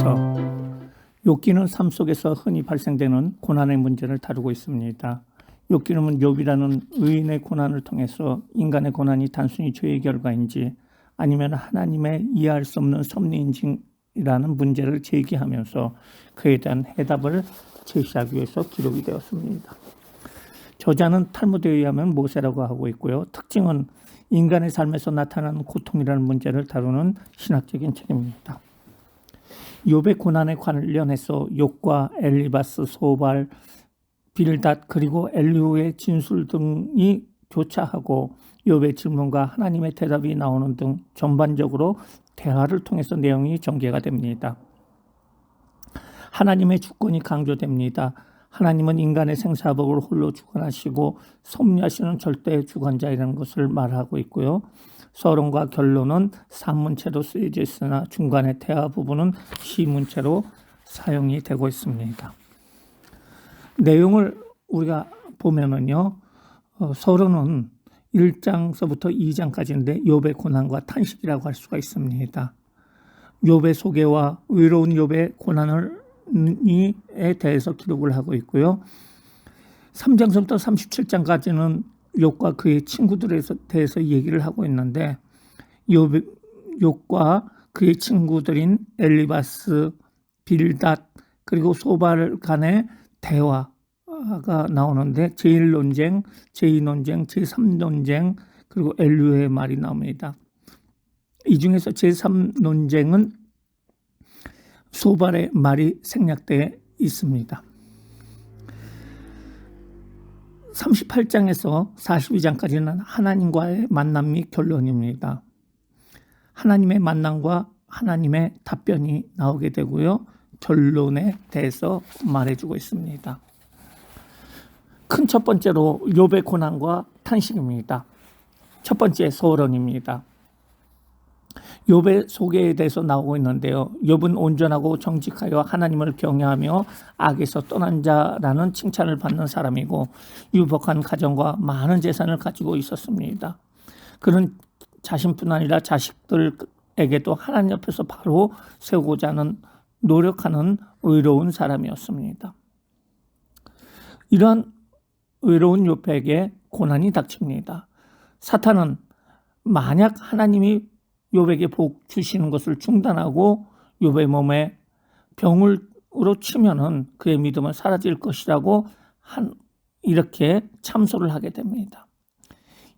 욥기서. 욥기는 삶 속에서 흔히 발생되는 고난의 문제를 다루고 있습니다. 욥기는 욥이라는 의인의 고난을 통해서 인간의 고난이 단순히 죄의 결과인지 아니면 하나님의 이해할 수 없는 섭리인지라는 문제를 제기하면서 그에 대한 해답을 제시하기 위해서 기록이 되었습니다. 저자는 탈무드에 의하면 모세라고 하고 있고요. 특징은 인간의 삶에서 나타나는 고통이라는 문제를 다루는 신학적인 책입니다. 욥의 고난에 관련해서 욥과 엘리바스, 소발, 빌닷 그리고 엘리후의 진술 등이 교차하고 욥의 질문과 하나님의 대답이 나오는 등 전반적으로 대화를 통해서 내용이 전개가 됩니다. 하나님의 주권이 강조됩니다. 하나님은 인간의 생사복을 홀로 주관하시고 섭리하시는 절대 주관자이라는 것을 말하고 있고요. 서론과 결론은 산문체로 쓰여져 있으나 중간의 대화 부분은 시문체로 사용이 되고 있습니다. 내용을 우리가 보면은요, 서론은 1장서부터 2장까지인데 욥의 고난과 탄식이라고 할 수가 있습니다. 욥의 소개와 의로운 욥의 고난에 대해서 기록을 하고 있고요. 3장서부터 37장까지는 욥과 그의 친구들에 대해서 얘기를 하고 있는데 욥과 그의 친구들인 엘리바스, 빌닷 그리고 소발 간의 대화가 나오는데 제1논쟁, 제2논쟁, 제3논쟁 그리고 엘리후의 말이 나옵니다. 이 중에서 제3논쟁은 소발의 말이 생략되어 있습니다. 38장에서 42장까지는 하나님과의 만남 및 결론입니다. 하나님의 만남과 하나님의 답변이 나오게 되고요. 결론에 대해서 말해주고 있습니다. 큰 첫 번째로 욥의 고난과 탄식입니다. 첫 번째 서론입니다. 욥의 소개에 대해서 나오고 있는데요. 욥은 온전하고 정직하여 하나님을 경외하며 악에서 떠난 자라는 칭찬을 받는 사람이고 유복한 가정과 많은 재산을 가지고 있었습니다. 그는 자신뿐 아니라 자식들에게도 하나님 옆에서 바로 세우고자 하는 노력하는 의로운 사람이었습니다. 이런 의로운 욥에게 고난이 닥칩니다. 사탄은 만약 하나님이 욥에게 복 주시는 것을 중단하고 욥의 몸에 병으로 치면은 그의 믿음은 사라질 것이라고 이렇게 참소를 하게 됩니다.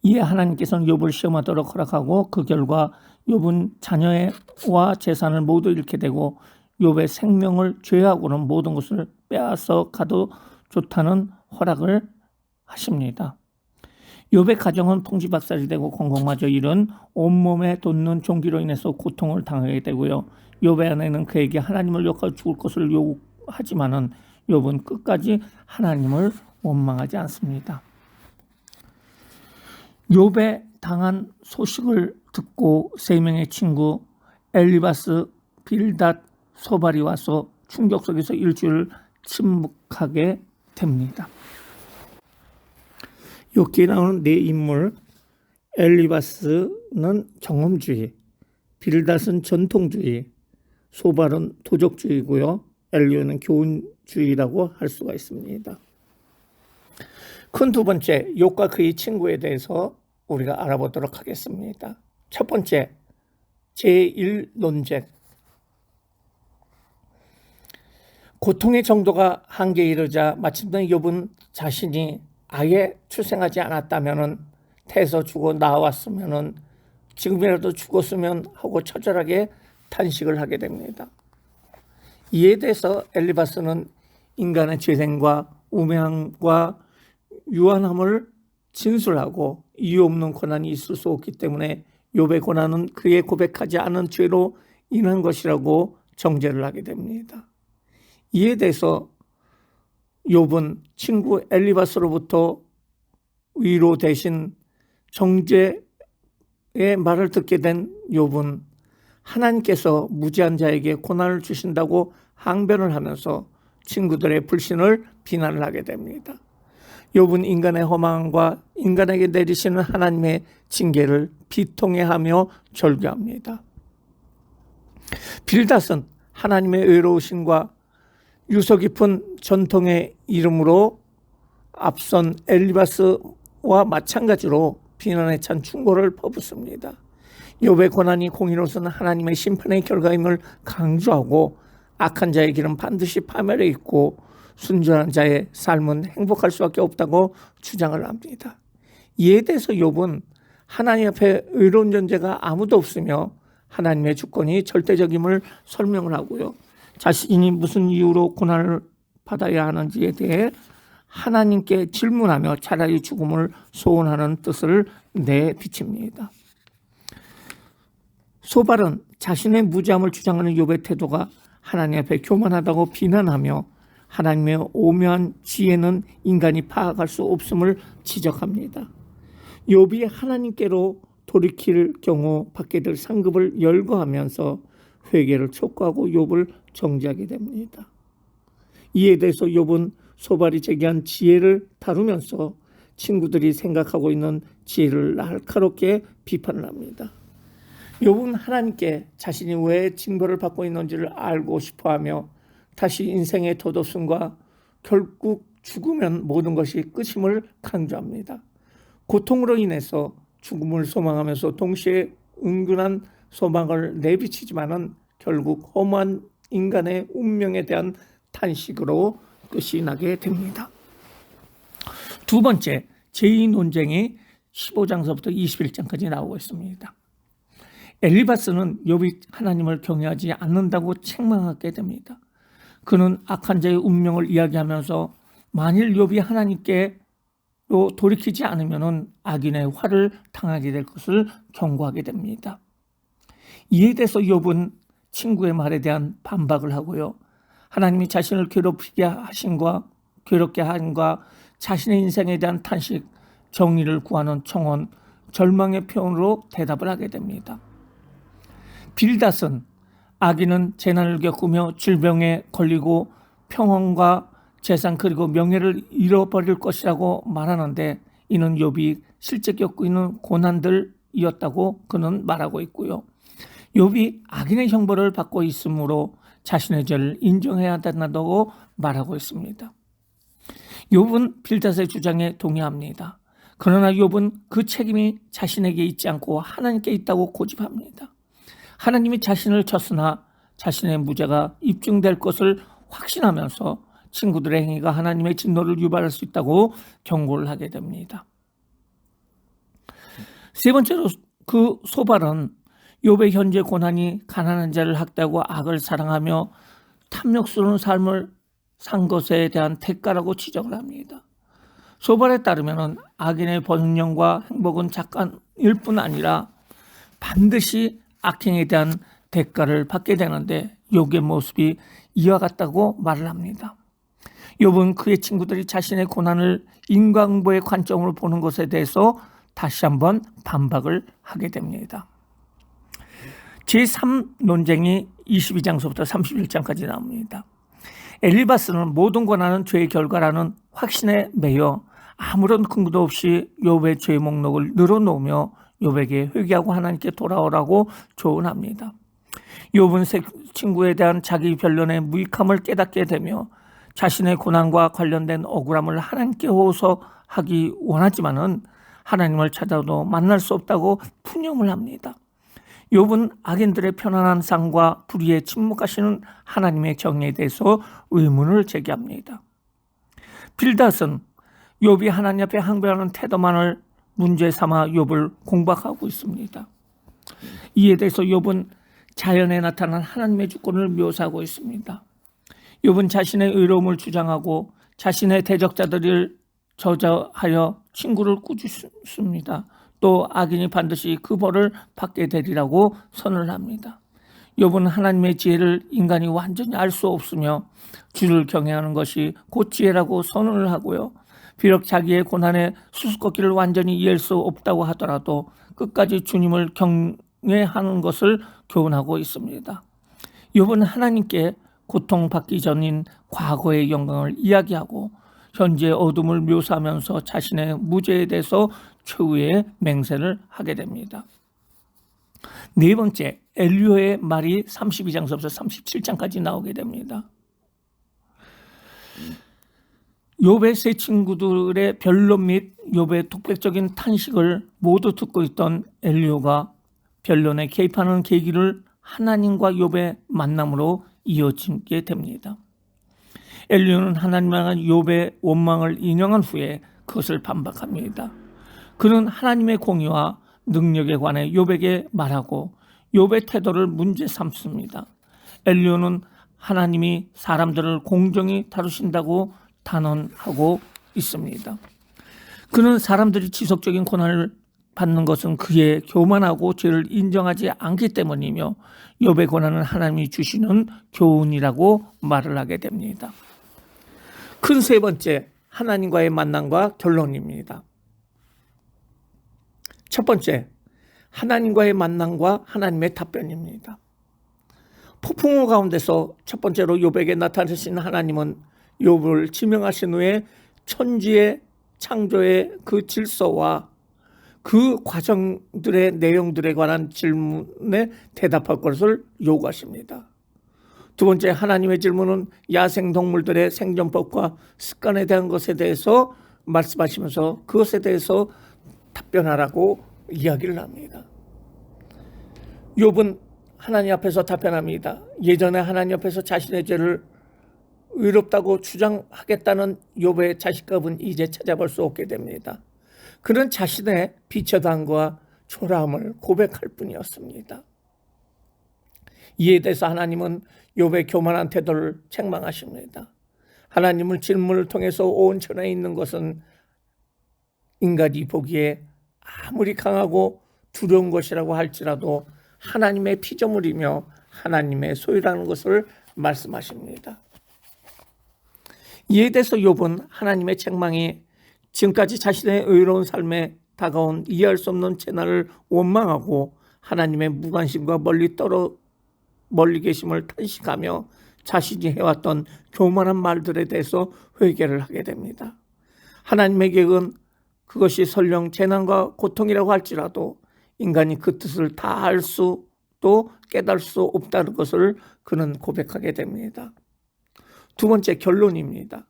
이에 하나님께서는 욥을 시험하도록 허락하고 그 결과 욥은 자녀와 재산을 모두 잃게 되고 욥의 생명을 죄하고는 모든 것을 빼앗아 가도 좋다는 허락을 하십니다. 욥의 가정은 풍지박살이 되고 공공마저 잃은 온몸에 돋는 종기로 인해서 고통을 당하게 되고요. 욥의 아내는 그에게 하나님을 욕하고 죽을 것을 요구하지만은 욥은 끝까지 하나님을 원망하지 않습니다. 욥의 당한 소식을 듣고 세 명의 친구 엘리바스, 빌닷, 소발이 와서 충격 속에서 일주일 침묵하게 됩니다. 여기에 나오는 네 인물, 엘리바스는 경험주의, 빌닷은 전통주의, 소발은 도적주의고요. 엘리후는 교훈주의라고 할 수가 있습니다. 큰 두 번째, 욥과 그의 친구에 대해서 우리가 알아보도록 하겠습니다. 첫 번째, 제1논쟁. 고통의 정도가 한계에 이르자 마침내 욥은 자신이 아예 출생하지 않았다면은 태에서 죽어 나왔으면은 지금이라도 죽었으면 하고 처절하게 탄식을 하게 됩니다. 이에 대해서 엘리바스는 인간의 죄생과 우매함과 유한함을 진술하고 이유 없는 고난이 있을 수 없기 때문에 욥의 고난은 그의 고백하지 않은 죄로 인한 것이라고 정죄를 하게 됩니다. 이에 대해서 욥은 친구 엘리바스로부터 위로 대신 정죄의 말을 듣게 된 욥은 하나님께서 무지한 자에게 고난을 주신다고 항변을 하면서 친구들의 불신을 비난을 하게 됩니다. 욥은 인간의 허망과 인간에게 내리시는 하나님의 징계를 비통해하며 절규합니다. 빌닷은 하나님의 의로우심과 유서 깊은 전통의 이름으로 앞선 엘리바스와 마찬가지로 비난에 찬 충고를 퍼붓습니다. 욥의 고난이 공의로서는 하나님의 심판의 결과임을 강조하고 악한 자의 길은 반드시 파멸에 있고 순전한 자의 삶은 행복할 수밖에 없다고 주장을 합니다. 이에 대해서 욥은 하나님 앞에 의로운 존재가 아무도 없으며 하나님의 주권이 절대적임을 설명을 하고요. 자신이 무슨 이유로 고난을 받아야 하는지에 대해 하나님께 질문하며 차라리 죽음을 소원하는 뜻을 내비칩니다. 소발은 자신의 무죄함을 주장하는 욥의 태도가 하나님 앞에 교만하다고 비난하며 하나님의 오묘한 지혜는 인간이 파악할 수 없음을 지적합니다. 욥이 하나님께로 돌이킬 경우 받게 될 상급을 열거하면서 회개를 촉구하고 욥을 정죄하게 됩니다. 이에 대해서 욥은 소발이 제기한 지혜를 다루면서 친구들이 생각하고 있는 지혜를 날카롭게 비판을 합니다. 욥은 하나님께 자신이 왜 징벌을 받고 있는지를 알고 싶어하며 다시 인생의 도덕성과 결국 죽으면 모든 것이 끝임을 강조합니다. 고통으로 인해서 죽음을 소망하면서 동시에 은근한 소망을 내비치지만은 결국 험한 인간의 운명에 대한 탄식으로 끝이 나게 됩니다. 두 번째, 제2 논쟁이 15장서부터 21장까지 나오고 있습니다. 엘리바스는 욥이 하나님을 경외하지 않는다고 책망하게 됩니다. 그는 악한 자의 운명을 이야기하면서 만일 욥이 하나님께로 돌이키지 않으면 악인의 화를 당하게 될 것을 경고하게 됩니다. 이에 대해서 욥은 친구의 말에 대한 반박을 하고요. 하나님이 자신을 괴롭게 하신과 자신의 인생에 대한 탄식, 정의를 구하는 청원, 절망의 표현으로 대답을 하게 됩니다. 빌닷은 악인은 재난을 겪으며 질병에 걸리고 평온과 재산 그리고 명예를 잃어버릴 것이라고 말하는데 이는 욥이 실제 겪고 있는 고난들이었다고 그는 말하고 있고요. 욥이 악인의 형벌을 받고 있으므로 자신의 죄를 인정해야 된다고 말하고 있습니다. 욥은 빌닷의 주장에 동의합니다. 그러나 욥은 그 책임이 자신에게 있지 않고 하나님께 있다고 고집합니다. 하나님이 자신을 쳤으나 자신의 무죄가 입증될 것을 확신하면서 친구들의 행위가 하나님의 진노를 유발할 수 있다고 경고를 하게 됩니다. 세 번째로 그 소발은 욥의 현재 고난이 가난한 자를 학대하고 악을 사랑하며 탐욕스러운 삶을 산 것에 대한 대가라고 지적을 합니다. 소발에 따르면 악인의 번영과 행복은 잠깐일 뿐 아니라 반드시 악행에 대한 대가를 받게 되는데 욥의 모습이 이와 같다고 말을 합니다. 욥은 그의 친구들이 자신의 고난을 인간보의 관점으로 보는 것에 대해서 다시 한번 반박을 하게 됩니다. 제3 논쟁이 22장서부터 31장까지 나옵니다. 엘리바스는 모든 고난은 죄의 결과라는 확신에 매여 아무런 근거도 없이 욥의 죄의 목록을 늘어놓으며 욥에게 회개하고 하나님께 돌아오라고 조언합니다. 욥은 친구에 대한 자기 변론의 무익함을 깨닫게 되며 자신의 고난과 관련된 억울함을 하나님께 호소하기 원하지만은 하나님을 찾아도 만날 수 없다고 푸념을 합니다. 욥은 악인들의 편안한 삶과 불의에 침묵하시는 하나님의 정의에 대해서 의문을 제기합니다. 빌닷은 욥이 하나님 앞에 항변하는 태도만을 문제 삼아 욥을 공박하고 있습니다. 이에 대해서 욥은 자연에 나타난 하나님의 주권을 묘사하고 있습니다. 욥은 자신의 의로움을 주장하고 자신의 대적자들을 저주하여 친구를 꾸짖습니다. 또 악인이 반드시 그 벌을 받게 되리라고 선언을 합니다. 욥은 하나님의 지혜를 인간이 완전히 알 수 없으며 주를 경외하는 것이 곧 지혜라고 선언을 하고요. 비록 자기의 고난의 수수께끼를 완전히 이해할 수 없다고 하더라도 끝까지 주님을 경외하는 것을 교훈하고 있습니다. 욥은 하나님께 고통받기 전인 과거의 영광을 이야기하고 현재의 어둠을 묘사하면서 자신의 무죄에 대해서 최후의 맹세를 하게 됩니다. 네 번째, 엘리오의 말이 32장서부터 37장까지 나오게 됩니다. 욥의 세 친구들의 변론 및 욥의 독백적인 탄식을 모두 듣고 있던 엘리오가 변론에 개입하는 계기를 하나님과 욥의 만남으로 이어지게 됩니다. 엘리오는 하나님을 향한 욥의 원망을 인용한 후에 그것을 반박합니다. 그는 하나님의 공의와 능력에 관해 욥에게 말하고 욥의 태도를 문제 삼습니다. 엘리오는 하나님이 사람들을 공정히 다루신다고 단언하고 있습니다. 그는 사람들이 지속적인 고난을 받는 것은 그의 교만하고 죄를 인정하지 않기 때문이며 욥의 고난은 하나님이 주시는 교훈이라고 말을 하게 됩니다. 큰 세 번째, 하나님과의 만남과 결론입니다. 첫 번째, 하나님과의 만남과 하나님의 답변입니다. 폭풍우 가운데서 첫 번째로 욥에게 나타나신 하나님은 욥을 지명하신 후에 천지의 창조의 그 질서와 그 과정들의 내용들에 관한 질문에 대답할 것을 요구하십니다. 두 번째, 하나님의 질문은 야생동물들의 생존법과 습관에 대한 것에 대해서 말씀하시면서 그것에 대해서 답변하라고 이야기를 합니다. 욥은 하나님 앞에서 답변합니다. 예전에 하나님 앞에서 자신의 죄를 의롭다고 주장하겠다는 욥의 자신감은 이제 찾아볼 수 없게 됩니다. 그는 자신의 비처당과 초라함을 고백할 뿐이었습니다. 이에 대해서 하나님은 욥의 교만한 태도를 책망하십니다. 하나님은 질문을 통해서 온 천하에 있는 것은 인간이 보기에 아무리 강하고 두려운 것이라고 할지라도 하나님의 피조물이며 하나님의 소유라는 것을 말씀하십니다. 이에 대해서 욥은 하나님의 책망이 지금까지 자신의 의로운 삶에 다가온 이해할 수 없는 재난을 원망하고 하나님의 무관심과 멀리 계심을 탄식하며 자신이 해왔던 교만한 말들에 대해서 회개를 하게 됩니다. 하나님의 계획은 그것이 설령 재난과 고통이라고 할지라도 인간이 그 뜻을 다 알 수도 깨달을 수 없다는 것을 그는 고백하게 됩니다. 두 번째, 결론입니다.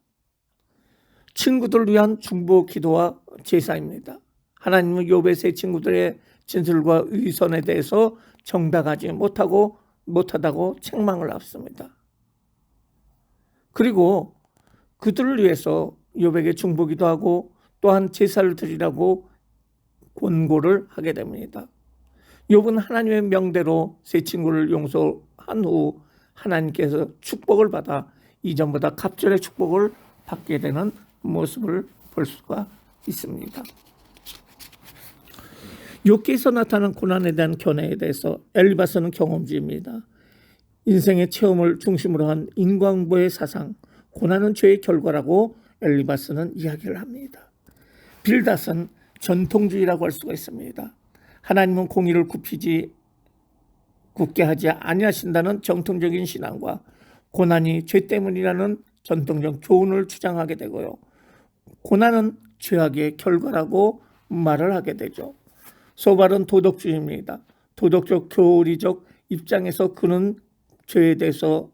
친구들을 위한 중보 기도와 제사입니다. 하나님은 욥의 세 친구들의 진술과 의선에 대해서 정당하지 못하다고 책망을 합니다. 그리고 그들을 위해서 욥에게 중보 기도하고 또한 제사를 드리라고 권고를 하게 됩니다. 욥은 하나님의 명대로 세 친구를 용서한 후 하나님께서 축복을 받아 이전보다 갑절의 축복을 받게 되는 모습을 볼 수가 있습니다. 욥기에서 나타난 고난에 대한 견해에 대해서 엘리바스는 경험주의입니다. 인생의 체험을 중심으로 한 인과응보의 사상, 고난은 죄의 결과라고 엘리바스는 이야기를 합니다. 빌닷은 전통주의라고 할 수가 있습니다. 하나님은 공의를 굳게 하지 아니하신다는 정통적인 신앙과 고난이 죄 때문이라는 전통적 교훈을 주장하게 되고요. 고난은 죄악의 결과라고 말을 하게 되죠. 소발은 도덕주의입니다. 도덕적 교리적 입장에서 그는 죄에 대해서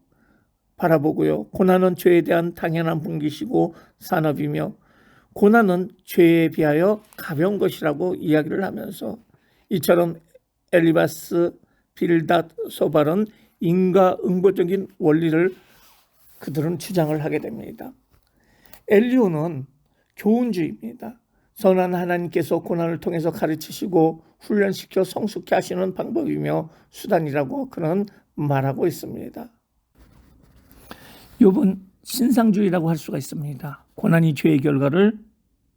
바라보고요. 고난은 죄에 대한 당연한 분기시고 산업이며 고난은 죄에 비하여 가벼운 것이라고 이야기를 하면서 이처럼 엘리바스, 빌닷, 소발은 인과응보적인 원리를 그들은 주장을 하게 됩니다. 엘리오는 교훈주의입니다. 선한 하나님께서 고난을 통해서 가르치시고 훈련시켜 성숙케 하시는 방법이며 수단이라고 그는 말하고 있습니다. 욥은 신상주의라고 할 수가 있습니다. 고난이 죄의 결과를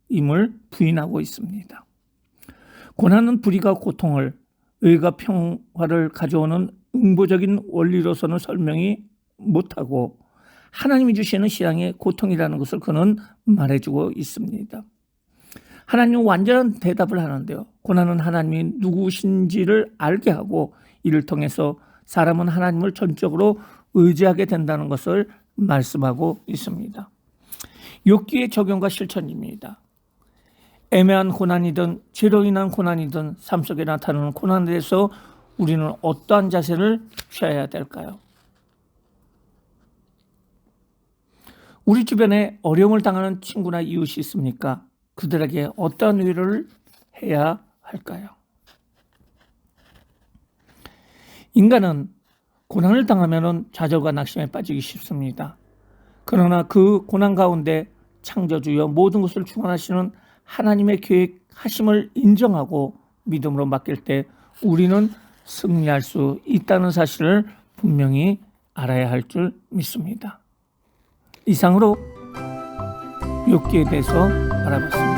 임을 부인하고 있습니다. 고난은 불의가 고통을, 의가 평화를 가져오는 응보적인 원리로서는 설명이 못하고 하나님이 주시는 신앙의 고통이라는 것을 그는 말해주고 있습니다. 하나님은 완전한 대답을 하는데요. 고난은 하나님이 누구신지를 알게 하고 이를 통해서 사람은 하나님을 전적으로 의지하게 된다는 것을 말씀하고 있습니다. 욥기의 적용과 실천입니다. 애매한 고난이든 죄로 인한 고난이든 삶 속에 나타나는 고난에 대해서 우리는 어떠한 자세를 취해야 될까요? 우리 주변에 어려움을 당하는 친구나 이웃이 있습니까? 그들에게 어떠한 위로를 해야 할까요? 인간은 고난을 당하면 좌절과 낙심에 빠지기 쉽습니다. 그러나 그 고난 가운데 창조주여 모든 것을 주관하시는 하나님의 계획하심을 인정하고 믿음으로 맡길 때 우리는 승리할 수 있다는 사실을 분명히 알아야 할 줄 믿습니다. 이상으로 욥기에 대해서 알아봤습니다.